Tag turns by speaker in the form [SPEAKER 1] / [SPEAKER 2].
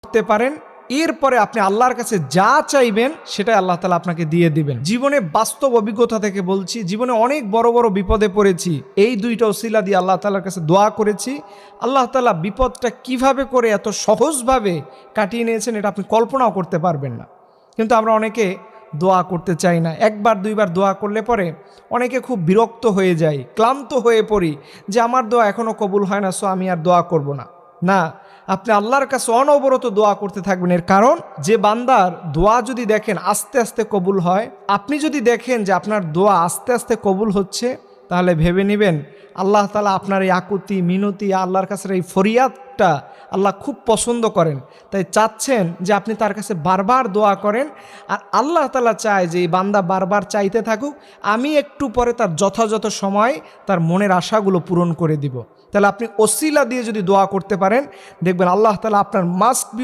[SPEAKER 1] করতে পারেন, এরপরে আপনি আল্লাহর কাছে যা চাইবেন সেটাই আল্লাহ তাআলা আপনাকে দিয়ে দিবেন। জীবনে বাস্তব অভিজ্ঞতা থেকে বলছি, জীবনে অনেক বড় বড় বিপদে পড়েছি, এই দুইটা ওসিলা দিয়ে আল্লাহ তাআলার কাছে দোয়া করেছি। আল্লাহ তাআলা বিপদটা কিভাবে করে এত সহজভাবে কাটিয়ে নিয়েছেন এটা আপনি কল্পনাও করতে পারবেন না। কিন্তু আমরা অনেকে দোয়া করতে চাই না। একবার দুইবার দোয়া করলে পরে অনেকে খুব বিরক্ত হয়ে যায়, ক্লান্ত হয়ে পড়ি যে আমার দোয়া এখনও কবুল হয় না, সো আমি আর দোয়া করব না। না, আপনি আল্লাহর কাছে অনবরত দোয়া করতে থাকবেন। এর কারণ যে বান্দার দোয়া যদি দেখেন আস্তে আস্তে কবুল হয়, আপনি যদি দেখেন যে আপনার দোয়া আস্তে আস্তে কবুল হচ্ছে, তাহলে ভেবে নেবেন আল্লাহ তাআলা আপনার এই আকুতি মিনতি, আল্লাহর কাছে এই ফরিয়াদটা আল্লাহ খুব পছন্দ করেন। তাই চাচ্ছেন যে আপনি তার কাছে বারবার দোয়া করেন। আর আল্লাহ তাআলা চায় যে এই বান্দা বারবার চাইতে থাকুক, আমি একটু পরে তার যথাযথ সময় তার মনের আশাগুলো পূরণ করে দিব। তাহলে আপনি ওসিলা দিয়ে যদি দোয়া করতে পারেন, দেখবেন আল্লাহ তাআলা আপনার মাস্ট বি